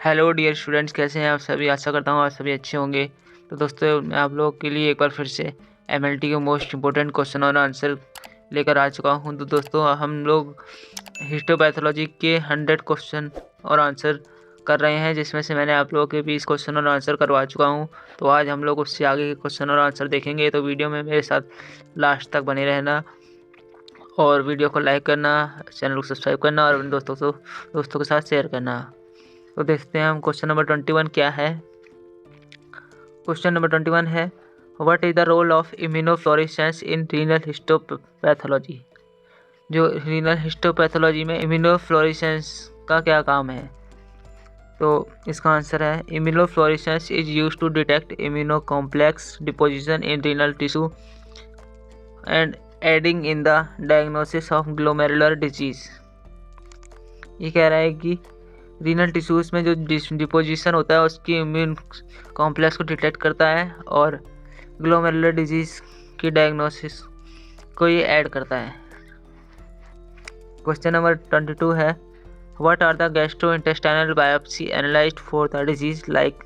Hello dear students, कैसे हैं आप सभी। आशा करता हूँ आप सभी अच्छे होंगे। तो दोस्तों, मैं आप लोगों के लिए एक बार फिर से एमएलटी के मोस्ट इम्पोर्टेंट क्वेश्चन और आंसर लेकर आ चुका हूँ। तो दोस्तों, हम लोग हिस्टोपैथोलॉजी के 100 क्वेश्चन और आंसर कर रहे हैं, जिसमें से मैंने आप लोगों के 20 क्वेश्चन और आंसर करवा चुका हूँ। तो आज हम लोग उससे आगे के क्वेश्चन और आंसर देखेंगे। तो वीडियो में मेरे साथ लास्ट तक बने रहना और वीडियो को लाइक करना, चैनल को सब्सक्राइब करना और अपने दोस्तों के साथ शेयर करना। तो देखते हैं हम क्वेश्चन नंबर 21 क्या है। क्वेश्चन नंबर 21 है, what is the role of immunofluorescence in renal histopathology. जो रीनल हिस्टोपैथोलॉजी में इम्यूनोफ्लोरेसेंस का क्या काम है। तो इसका आंसर है, immunofluorescence is used to detect immuno complex deposition in renal tissue and adding in the diagnosis of glomerular disease. ये कह रहा है कि रीनल टिश्यूज़ में जो डिपोजिशन होता है उसकी इम्यून कॉम्प्लेक्स को डिटेक्ट करता है और ग्लोमेरुलर डिजीज़ की डायग्नोसिस को ये ऐड करता है। क्वेश्चन नंबर 22 है, what are the gastrointestinal biopsy analysed for the disease like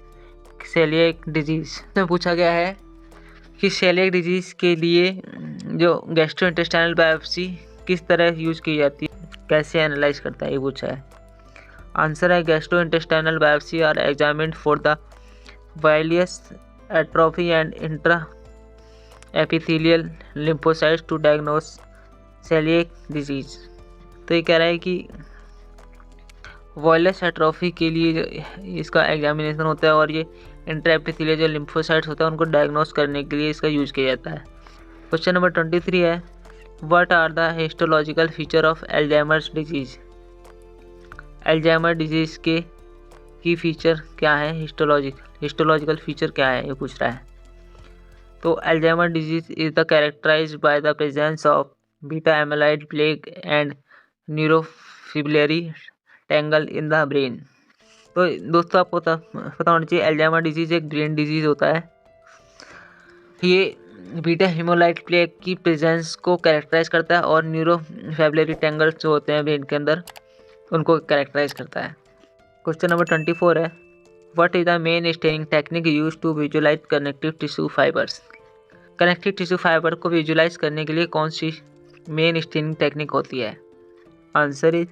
coeliac disease. तो पूछा गया है कि सेलिएक डिजीज़ के लिए जो गैस्ट्रोइंटेस्टाइनल बायोप्सी किस तरह यूज़ की जाती है, कैसे एनालाइज करता है, ये पूछा है। आंसर है, gastrointestinal biopsy are examined for the villous atrophy and intra epithelial lymphocytes to diagnose coeliac disease. तो ये कह रहा है कि वाइलियस एट्रोफी के लिए जो इसका एग्जामिनेशन होता है और ये इंट्रा एपिथेलियल जो लिम्फोसाइट्स होता है उनको डायग्नोस करने के लिए इसका यूज किया जाता है। क्वेश्चन नंबर 23 है, what are the histological feature of Alzheimer's disease. Alzheimer disease के की फीचर क्या है, हिस्टोलॉजिकल फीचर क्या है, ये पूछ रहा है। तो Alzheimer disease is the characterised by the presence of beta amyloid plaque and neurofibrillary tangle in the brain. तो दोस्तों, आपको पता होना चाहिए अल्जाइमर डिजीज़ एक ब्रेन डिजीज़ होता है। ये बीटा हेमोलाइट प्लेग की प्रेजेंस को कैरेक्टराइज करता है और न्यूरोफिब्रिलरी टैंगल्स जो होते हैं ब्रेन के अंदर उनको कैरेक्टराइज करता है। क्वेश्चन नंबर 24 है, what is the main staining technique use to visualise connective tissue fibres. Connective tissue fibre को विजुलाइज करने के लिए कौन सी मेन स्टेनिंग टेक्निक होती है। Answer is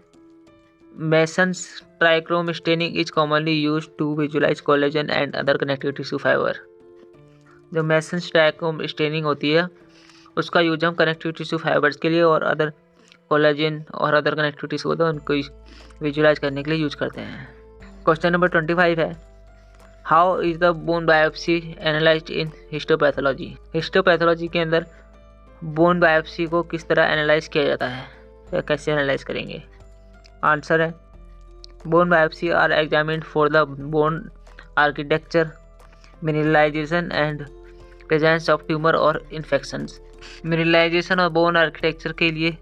Masson's trichrome staining is commonly use to visualise collagen and other connective tissue fibre. जो Masson's trichrome staining होती है उसका यूज हम कनेक्टिव टिश्यू फाइबर्स के लिए और अदर कोलेजन और अदर कनेक्टिव टिश्यू होता है उनको विजुलाइज करने के लिए यूज करते हैं। क्वेश्चन नंबर 25 है, how is the bone biopsy analysed in histopathology. Histopathology के अंदर बोन बायोप्सी को किस तरह एनालाइज किया जाता है या कैसे एनालाइज करेंगे। आंसर है, bone biopsy are examined for the bone architecture, mineralisation and presence of tumour और इन्फेक्शंस। मिनरलाइजेशन और बोन आर्किटेक्चर के लिए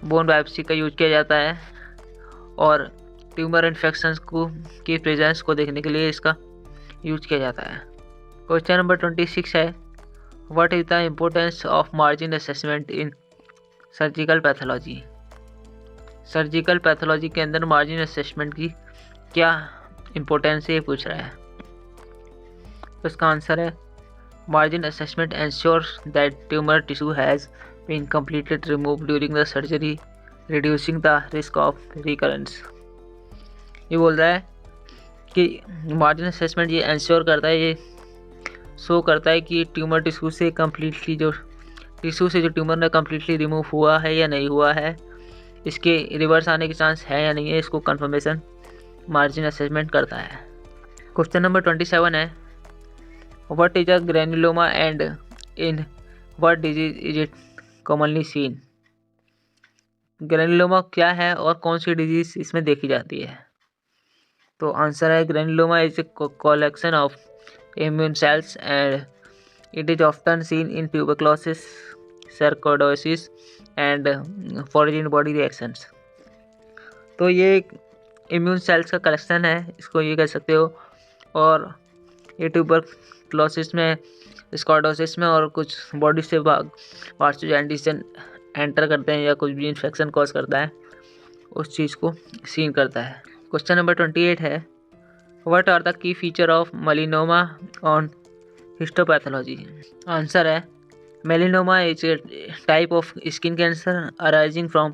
बोन बायोप्सी का यूज किया जाता है और ट्यूमर इन्फेक्शंस की प्रेजेंस को देखने के लिए इसका यूज किया जाता है। क्वेश्चन नंबर 26 है, what is the importance of margin assessment in surgical pathology. Surgical pathology के अंदर मार्जिन असेसमेंट की क्या इम्पोर्टेंस है, ये पूछ रहा है। तो इसका आंसर है, margin assessment ensures that tumour tissue has been completed removed during the surgery, reducing the risk of recurrence। ये बोल रहा है कि मार्जिन असेसमेंट ये एंश्योर करता है, ये शो करता है कि ट्यूमर टिश्यू से कम्प्लीटली जो ट्यूमर ने कम्प्लीटली रिमूव हुआ है या नहीं हुआ है, इसके रिवर्स आने के चांस है या नहीं है, इसको कंफर्मेशन मार्जिन असेसमेंट करता है। क्वेश्चन नंबर 27 है, what is a granuloma and in what disease is it commonly seen. Granuloma क्या है और कौन सी डिजीज इसमें देखी जाती है। तो आंसर है, granuloma is a collection of immune cells and it is often seen in tuberculosis, sarcoidosis and foreign body reactions. तो ये एक इम्यून सेल्स का कलेक्शन है, इसको ये कह सकते हो, और ये ट्यूबरक्लोसिस में, स्कॉर्डोसिस में और कुछ बॉडी से पार्ट्स एंटीजन एंटर करते हैं या कुछ भी इन्फेक्शन कॉज करता है उस चीज़ को सीन करता है। क्वेश्चन नंबर 28 है, what are the key feature of melanoma on histopathology? Answer है melanoma is a type of skin cancer arising from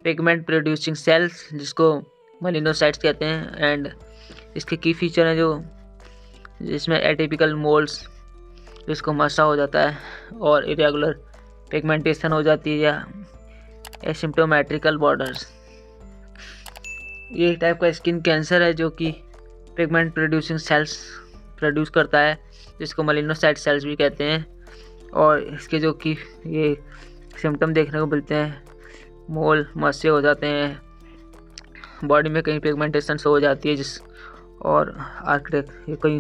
pigment producing cells, जिसको मेलिनोसाइट्स कहते हैं। एंड इसके की फीचर हैं जो जिसमें एटिपिकल मोल्स, जिसको मसा हो जाता है, और इरेगुलर पिगमेंटेशन हो जाती है या एसिम्प्टोमेट्रिकल बॉर्डर्स। ये एक टाइप का स्किन कैंसर है जो कि पिगमेंट प्रोड्यूसिंग सेल्स प्रोड्यूस करता है, जिसको मेलिनोसाइट सेल्स भी कहते हैं। और इसके जो कि ये सिम्टम देखने को मिलते हैं, मोल मस्से हो जाते हैं, बॉडी में कहीं पिगमेंटेशन हो जाती है, जिस और आर्कटेक ये कोई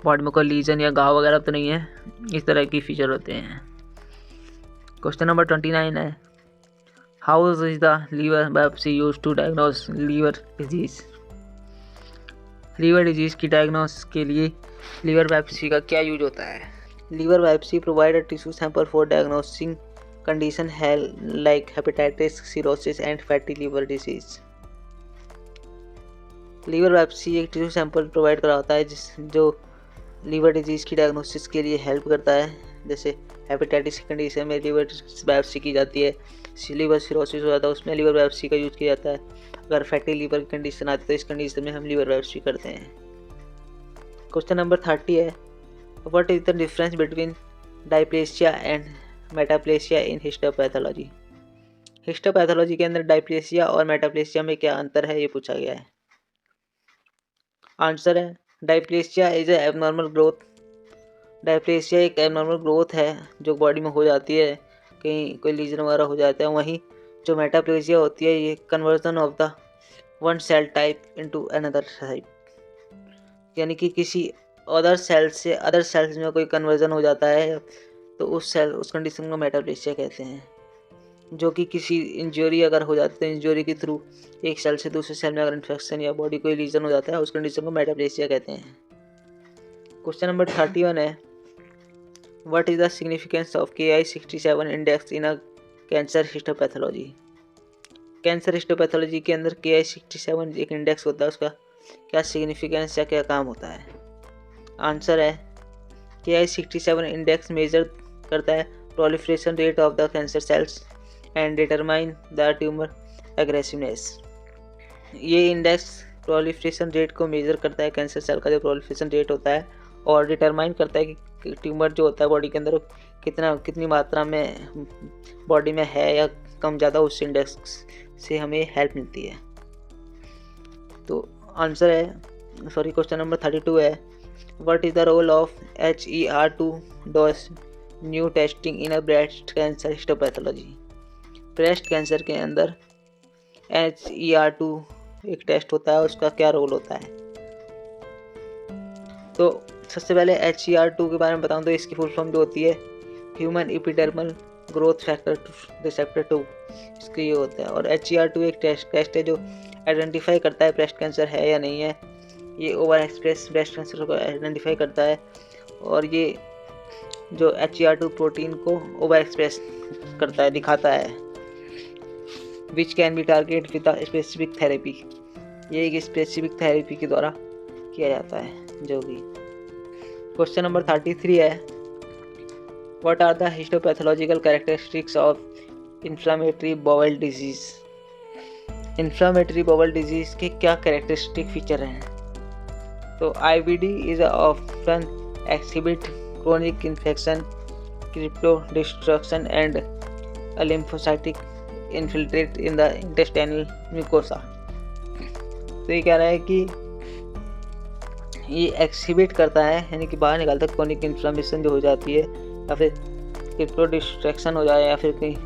बॉडी में कोई लीजन या घाव वगैरह तो नहीं है, इस तरह की फीचर होते हैं। क्वेश्चन नंबर 29 है, how is the liver biopsy use to diagnose liver disease? Liver disease की डायग्नोस के लिए लीवर बायोप्सी का क्या यूज होता है? Liver biopsy provide a tissue sample for diagnosing condition है like hepatitis, cirrhosis and fatty liver disease. Liver biopsy एक tissue sample provide कराता है जो लीवर डिजीज़ की डायग्नोसिस के लिए हेल्प करता है। जैसे हेपेटाइटिस की कंडीशन में लीवर बायोप्सी की जाती है, लीवर सिरोसिस हो जाता है उसमें लीवर बायोप्सी का यूज़ किया जाता है। अगर फैटी लीवर की कंडीशन आती है तो इस कंडीशन में हम लीवर बायोप्सी करते हैं। क्वेश्चन नंबर 30 है, what is the difference between dysplasia and metaplasia in histopathology? Histopathology के अंदर डायप्लेसिया और मेटाप्लेसिया में क्या अंतर है, ये पूछा गया है। आंसर है डायप्लेसिया इज एबनॉर्मल ग्रोथ। डायप्लेसिया एक एबनॉर्मल ग्रोथ है जो बॉडी में हो जाती है, कहीं कोई लीजन वगैरह हो जाता है। वहीं जो मेटाप्लेसिया होती है ये conversion of the one cell type into another type, यानी कि किसी अदर सेल्स में कोई कन्वर्जन हो जाता है तो उस कंडीशन को मेटाप्लेसिया कहते हैं। जो कि किसी इंजरी अगर हो जाती है, इंजरी के थ्रू एक सेल से दूसरे सेल में अगर इन्फेक्शन या बॉडी कोई लीजन हो जाता है उस कंडीशन को मेटाप्लेसिया कहते हैं। क्वेश्चन नंबर 31 है, what is the significance of Ki-67 index in a cancer histopathology? Cancer histopathology के अंदर Ki-67 एक इंडेक्स होता है, उसका क्या सिग्निफिकेंस या क्या काम होता है? आंसर है Ki-67 इंडेक्स मेजर करता है proliferation rate of the cancer cells and determine the tumour aggressiveness. ये इंडेक्स प्रोलिफरेशन रेट को मेजर करता है, कैंसर सेल का जो प्रोलिफरेशन रेट होता है, और डिटरमाइन करता है कि ट्यूमर जो होता है बॉडी के अंदर कितनी मात्रा में बॉडी में है या कम ज़्यादा, उस इंडेक्स से हमें हेल्प मिलती है। तो आंसर है क्वेश्चन नंबर 32 है, what is the role of HER2 dose new testing in a breast cancer histopathology? Breast cancer के अंदर HER2 एक टेस्ट होता है, उसका क्या रोल होता है? तो सबसे पहले HER2 के बारे में बताऊं तो इसकी फुल फॉर्म जो होती है human epidermal growth factor receptor 2, इसके ये होता है। और HER2 एक टेस्ट है जो आइडेंटिफाई करता है ब्रेस्ट कैंसर है या नहीं है। ये ओवर एक्सप्रेस ब्रेस्ट कैंसर को आइडेंटिफाई करता है, और ये जो HER2 प्रोटीन को ओवर एक्सप्रेस करता है, दिखाता है, which can be target with a specific therapy. ये एक स्पेसिफिक थेरेपी के द्वारा किया जाता है। जो कि क्वेश्चन नंबर 33 है, what are the histopathological characteristics of inflammatory bowel disease? Inflammatory bowel disease के क्या कैरेक्टरिस्टिक फीचर हैं? तो IBD is often exhibit chronic infection, crypto destruction and a lymphocytic infiltrate in the intestinal mucosa. तो ये कह रहा है कि ये एक्सिबिट करता है, यानी कि बाहर निकालता है क्रोनिक इन्फ्लामेशन जो हो जाती है, या फिर क्रिप्टो डिस्ट्रक्शन हो जाए, या फिर कहीं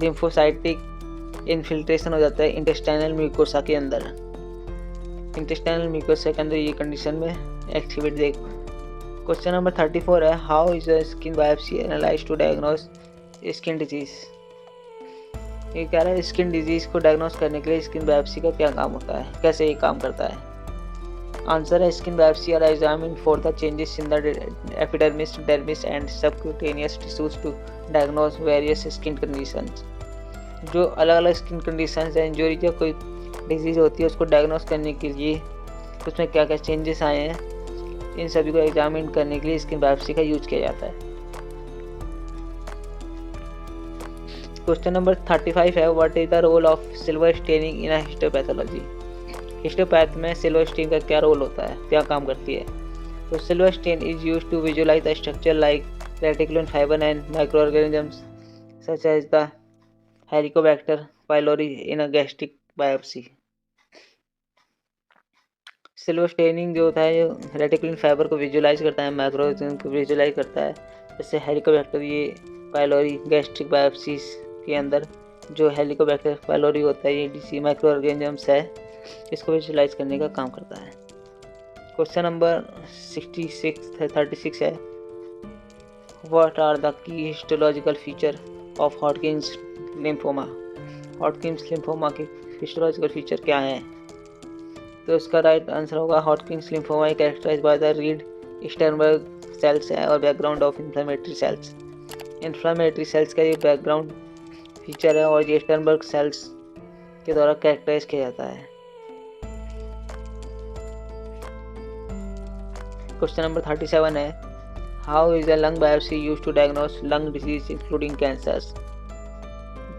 लिम्फोसाइटिक इन्फिल्ट्रेशन हो जाता है इंटेस्टाइनल म्यूकोसा के अंदर। इंटेस्टाइनल म्यूकोसा के अंदर ये कंडीशन में एक्सिबिट देख। क्वेश्चन नंबर 34 है, how is the skin biopsy analyse to diagnose skin disease? ये कह रहा है स्किन डिजीज को डायग्नोस करने के लिए स्किन बायोप्सी का क्या काम होता है, कैसे ये काम करता है? आंसर है skin biopsy are examined for the changes in the epidermis, dermis and subcutaneous tissues to diagnose various skin conditions. जो अलग अलग स्किन कंडीशंस हैं, इंजरी या कोई डिजीज होती है उसको डायग्नोस करने के लिए उसमें क्या क्या चेंजेस आए हैं, इन सभी को एग्जामिन करने के लिए स्किन बायोप्सी का यूज किया जाता है। क्वेश्चन नंबर 35 है, what is the role of silver staining in histopathology. Histopath में सिल्वर स्टेन का क्या रोल होता है, क्या काम करती है। तो silver stain is used to visualise the structure like reticulum fibre and microorganisms such as the Helicobacter pylori in a gastric biopsy. Silver staining जो होता है रेटिकुलम फाइबर को विजुअलाइज करता है, माइक्रोऑर्गेनिज्म को विजुअलाइज करता है, जैसे हेलिकोबैक्टर ये पाइलोरी गैस्ट्रिक बायोप्सीज के अंदर जो हेलिकोबैक्टर पाइलोरी होता है, ये डीसी माइक्रो ऑर्गेनिजम्स है, इसको विजुअलाइज करने का काम करता है। क्वेश्चन नंबर 36 है, what are the key histological feature of Hodgkin's lymphoma. Hodgkin's lymphoma के हिस्टोलॉजिकल फीचर क्या हैं। तो इसका राइट आंसर होगा Hodgkin's lymphoma characterised by the Reed Sternberg cells है और background of inflammatory cells. Inflammatory cells का ये बैकग्राउंड फीचर है और ये स्टर्नबर्ग सेल्स के द्वारा कैरेक्टराइज किया जाता है। क्वेश्चन नंबर 37 है, how is a lung biopsy used to diagnose lung disease including cancers.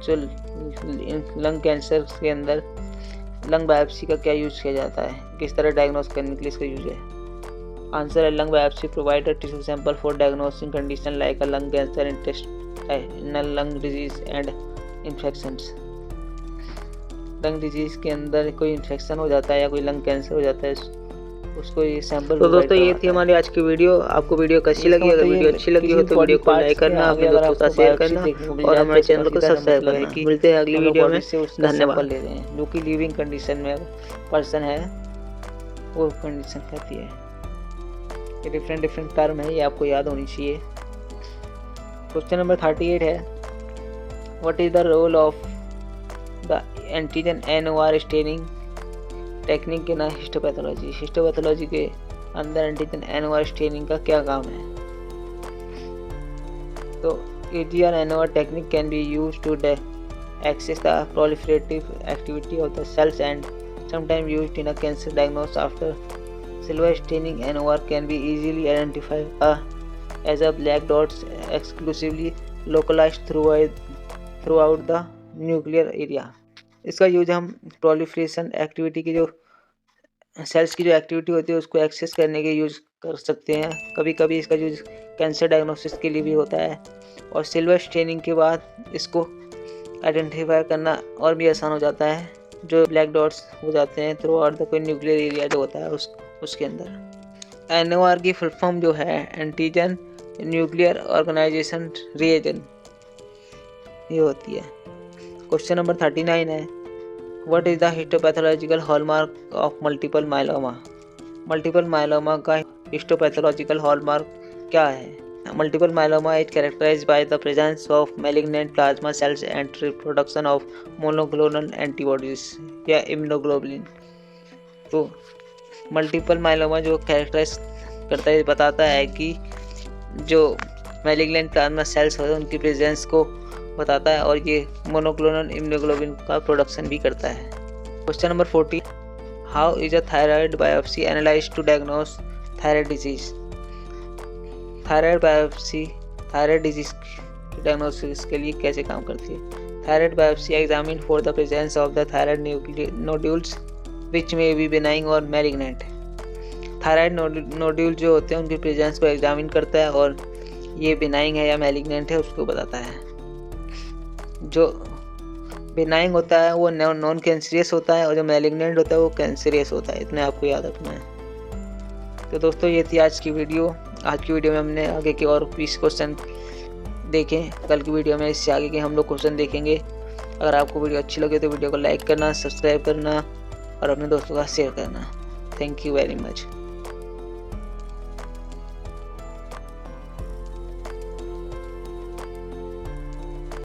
जो लंग कैंसर के अंदर लंग बायोप्सी का क्या यूज किया जाता है, किस तरह डायग्नोस करने के लिए इसका यूज है। आंसर है lung biopsy provide a tissue sample for diagnosing condition like a lung cancer, intestinal lung disease and infections. Lung disease के अंदर कोई इन्फेक्शन हो जाता है या कोई लंग कैंसर हो जाता है, उसको ये सैंपल। तो दोस्तों ये थी हमारी आज की वीडियो। आपको वीडियो कैसी लगी, अगर वीडियो अच्छी लगी हो तो वीडियो को लाइक करना, अपने दोस्तों के साथ शेयर करना और हमारे चैनल को सब्सक्राइब करना। मिलते हैं अगली वीडियो में, धन्यवाद। ले रहे हैं जो कि लिविंग कंडीशन में पर्सन है वो कंडीशन कहती है। ये डिफरेंट टर्म है, ये आपको याद होनी चाहिए। क्वेश्चन नंबर 38 है, what is the role of the antigen NOR staining technique in histopathology. Histopathology के अंदर एंटीजन NOR स्टेनिंग का क्या काम है। तो AGR NOR technique can be used to access the proliferative activity of the cells and sometimes used in a cancer diagnosis. After silver staining, NOR can be easily identified as a black dots exclusively localized throughout the nuclear area. इसका use हम proliferation activity की जो sales की जो activity होती है उसको access करने के यूज कर सकते हैं। कभी कभी इसका यूज कैंसर डायग्नोसिस के लिए भी होता है और सिल्वर स्टेनिंग के बाद इसको आइडेंटिफाई करना और भी आसान हो जाता है, जो ब्लैक डॉट्स हो जाते हैं थ्रू आउट द कोई न्यूक्लियर एरिया जो होता है उसके अंदर। NOR की फुल फॉर्म जो है एंटीजन न्यूक्लियर ऑर्गेनाइजेशन रिएजन ये होती है। क्वेश्चन नंबर 39 है, what is the histopathological hallmark of multiple myeloma. Multiple myeloma का हिस्टोपैथोलॉजिकल हॉलमार्क क्या है। Multiple myeloma is characterised by the presence of malignant plasma cells and production of monoclonal antibodies या immunoglobulin. तो multiple myeloma जो characterise करता है बताता है कि जो मैलिग्नेंट प्लाज्मा सेल्स होते हैं उनकी प्रेजेंस को बताता है और ये मोनोक्लोनल इम्यूनोग्लोबुलिन का प्रोडक्शन भी करता है। Question number 40, how is a thyroid biopsy analysed to diagnose thyroid disease. Thyroid biopsy thyroid disease की डायग्नोसिस के लिए कैसे काम करती है। Thyroid biopsy examine for the presence of the thyroid nodules which may be बेनाइंग और मैलिग्नेंट। थायराइड नोड्यूल जो होते हैं उनकी प्रेजेंस को एग्जामिन करता है और ये बेनाइंग है या मैलिग्नेंट है उसको बताता है। जो बेनाइंग होता है वो नॉन कैंसरियस होता है और जो मैलिग्नेंट होता है वो कैंसरियस होता है, इतने आपको याद रखना है। तो दोस्तों ये थी आज की वीडियो। आज की वीडियो में हमने आगे के और 20 क्वेश्चन देखे। कल की वीडियो में इससे आगे के हम लोग क्वेश्चन देखेंगे। अगर आपको वीडियो अच्छी लगे तो वीडियो को लाइक करना, सब्सक्राइब करना और अपने दोस्तों का शेयर करना। Thank you very much.